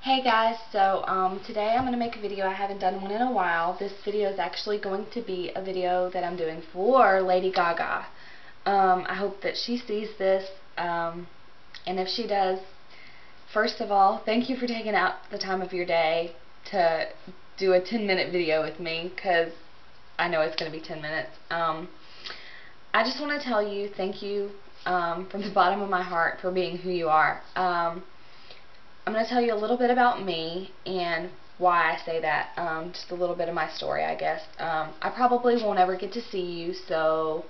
Hey guys, so today I'm going to make a video. I haven't done one in a while. This video is actually going to be a video that I'm doing for Lady Gaga. I hope that she sees this, and if she does, first of all, thank you for taking out the time of your day to do a 10-minute video with me, because I know it's going to be 10 minutes. I just want to tell you thank you from the bottom of my heart for being who you are. I'm going to tell you a little bit about me and why I say that, just a little bit of my story, I guess. I probably won't ever get to see you, so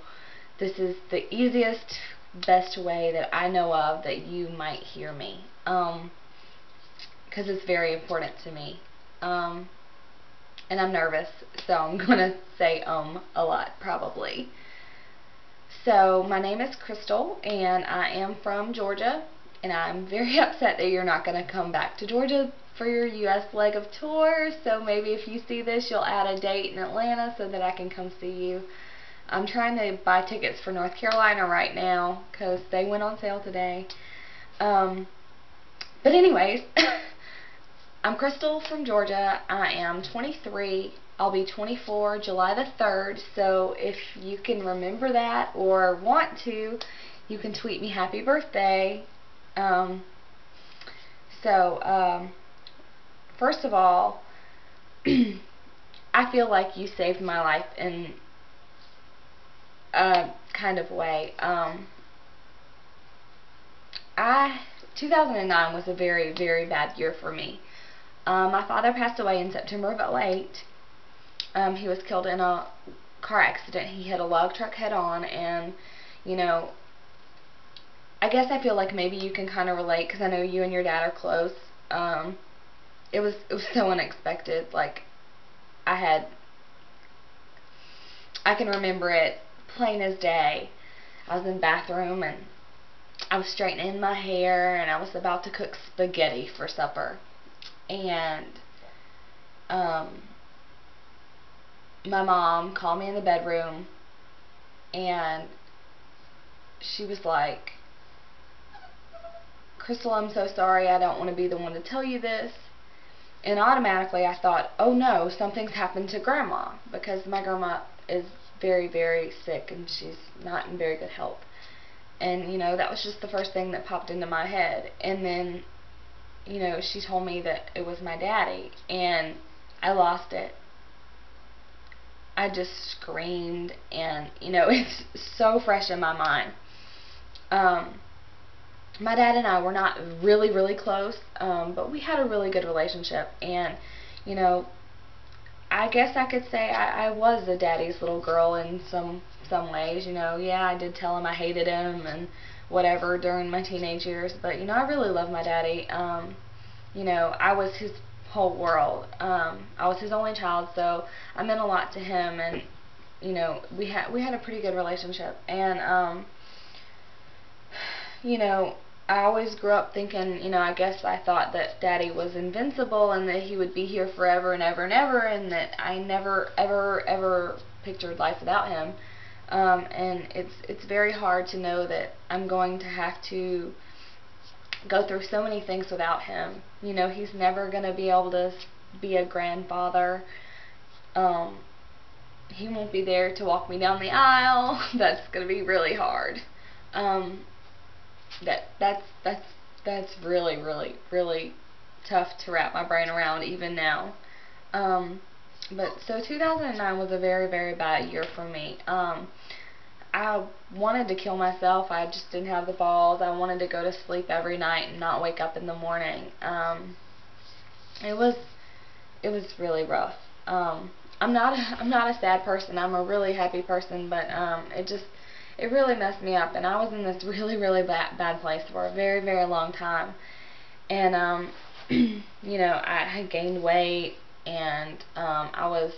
this is the easiest, best way that I know of that you might hear me, because it's very important to me, and I'm nervous, so I'm going to say a lot, probably. So, my name is Crystal, and I am from Georgia. And I'm very upset that you're not going to come back to Georgia for your U.S. leg of tour. So maybe if you see this, you'll add a date in Atlanta so that I can come see you. I'm trying to buy tickets for North Carolina right now because they went on sale today. But anyways, I'm Crystal from Georgia. I am 23. I'll be 24 July the 3rd. So if you can remember that or want to, you can tweet me happy birthday. First of all, I feel like you saved my life in a kind of way. 2009 was a very, very bad year for me. My father passed away in September of 2008. He was killed in a car accident. He hit a log truck head on, and, you know, I guess I feel like maybe you can kind of relate because I know you and your dad are close. It was so unexpected. Like, I can remember it plain as day. I was in the bathroom and I was straightening my hair and I was about to cook spaghetti for supper. And my mom called me in the bedroom and she was like, "Crystal, I'm so sorry. I don't want to be the one to tell you this." And automatically I thought, oh no, something's happened to Grandma, because my grandma is very, very sick and she's not in very good health. And, you know, that was just the first thing that popped into my head. And then, you know, she told me that it was my daddy, and I lost it. I just screamed, and, you know, it's so fresh in my mind. My dad and I were not really, really close, but we had a really good relationship, and, you know, I guess I could say I was a daddy's little girl in some ways, you know. Yeah, I did tell him I hated him and whatever during my teenage years, but, you know, I really loved my daddy. You know, I was his whole world. I was his only child, so I meant a lot to him, and, you know, we had a pretty good relationship, and, you know, I always grew up thinking, you know, I guess I thought that Daddy was invincible and that he would be here forever and ever and ever, and that I never, ever, ever pictured life without him. And it's very hard to know that I'm going to have to go through so many things without him. You know, he's never going to be able to be a grandfather. He won't be there to walk me down the aisle. That's going to be really hard. That's really, really, really tough to wrap my brain around even now. But so 2009 was a very, very bad year for me. I wanted to kill myself. I just didn't have the balls. I wanted to go to sleep every night and not wake up in the morning. It was really rough. I'm not a sad person. I'm a really happy person, but it really messed me up, and I was in this really, really bad place for a very, very long time. And, you know, I had gained weight, and I was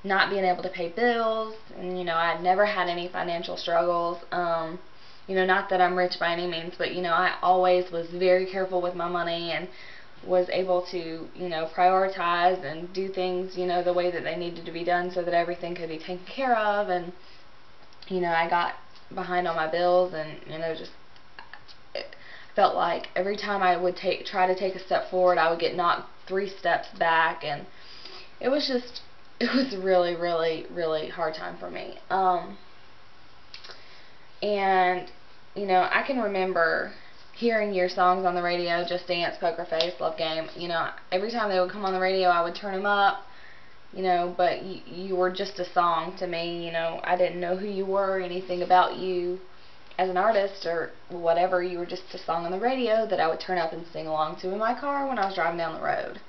not being able to pay bills, and, you know, I'd never had any financial struggles. You know, not that I'm rich by any means, but, you know, I always was very careful with my money and was able to, you know, prioritize and do things, you know, the way that they needed to be done so that everything could be taken care of. And, you know, I got behind on my bills, and, you know, just felt like every time I would try to take a step forward, I would get knocked 3 steps back, and it was just, it was really, really, really hard time for me. And, you know, I can remember hearing your songs on the radio, Just Dance, Poker Face, Love Game. You know, every time they would come on the radio, I would turn them up, you know, but you were just a song to me. You know, I didn't know who you were, anything about you as an artist or whatever. You were just a song on the radio that I would turn up and sing along to in my car when I was driving down the road.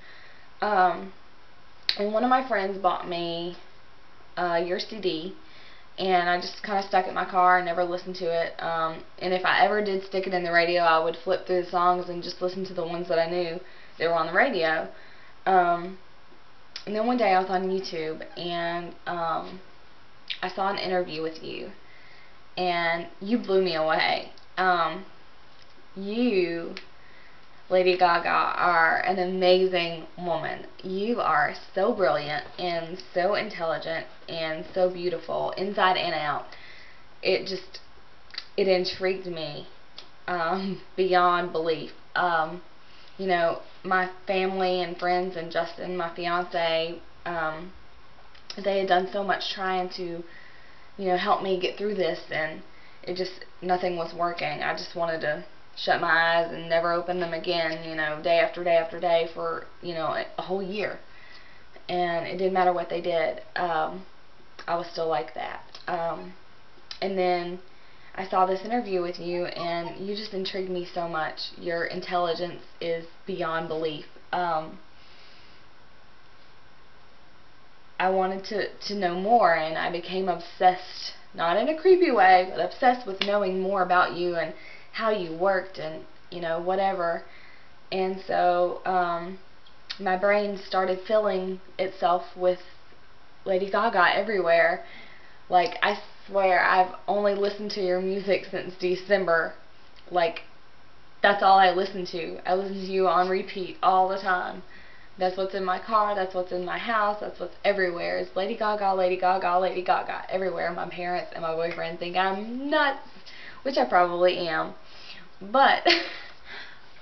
And one of my friends bought me your CD, and I just kind of stuck it in my car and never listened to it. And if I ever did stick it in the radio, I would flip through the songs and just listen to the ones that I knew that were on the radio. And then one day I was on YouTube, and I saw an interview with you, and you blew me away. You, Lady Gaga, are an amazing woman. You are so brilliant and so intelligent and so beautiful inside and out. It intrigued me beyond belief. You know, my family and friends and Justin, my fiance, they had done so much trying to, you know, help me get through this, and nothing was working. I just wanted to shut my eyes and never open them again, you know, day after day after day for, you know, a whole year. And it didn't matter what they did. I was still like that. And then I saw this interview with you, and you just intrigued me so much. Your intelligence is beyond belief. I wanted to know more, and I became obsessed, not in a creepy way, but obsessed with knowing more about you and how you worked and, you know, whatever. And so my brain started filling itself with Lady Gaga everywhere. Like, I swear I've only listened to your music since December. Like, that's all I listen to. I listen to you on repeat all the time. That's what's in my car, that's what's in my house, that's what's everywhere. It's Lady Gaga, Lady Gaga, Lady Gaga everywhere. My parents and my boyfriend think I'm nuts, which I probably am. But,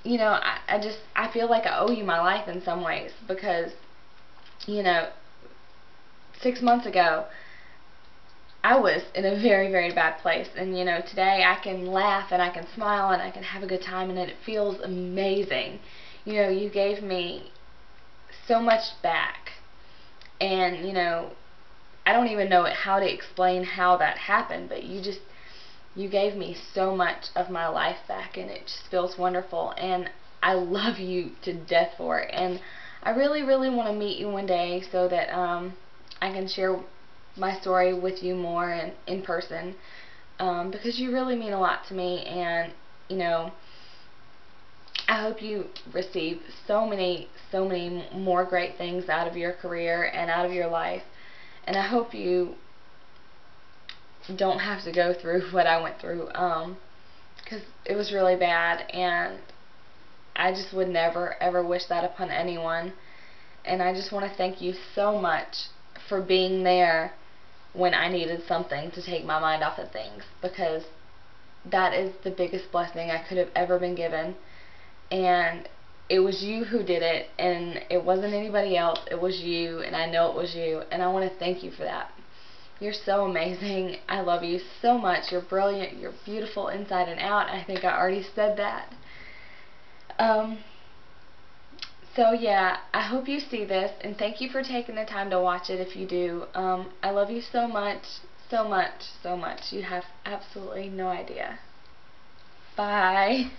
you know, I feel like I owe you my life in some ways, because, you know, 6 months ago, I was in a very, very bad place. And, you know, today I can laugh and I can smile and I can have a good time, and it feels amazing. You know, you gave me so much back. And, you know, I don't even know how to explain how that happened, but you gave me so much of my life back, and it just feels wonderful, and I love you to death for it. And I really, really want to meet you one day so that I can share my story with you more and in person, because you really mean a lot to me. And, you know, I hope you receive so many more great things out of your career and out of your life, and I hope you don't have to go through what I went through, because it was really bad, and I just would never ever wish that upon anyone. And I just want to thank you so much for being there when I needed something to take my mind off of things, because that is the biggest blessing I could have ever been given. And it was you who did it, and it wasn't anybody else. It was you, and I know it was you, and I want to thank you for that. You're so amazing. I love you so much. You're brilliant. You're beautiful inside and out. I think I already said that. So yeah, I hope you see this, and thank you for taking the time to watch it if you do. I love you so much, so much, so much. You have absolutely no idea. Bye.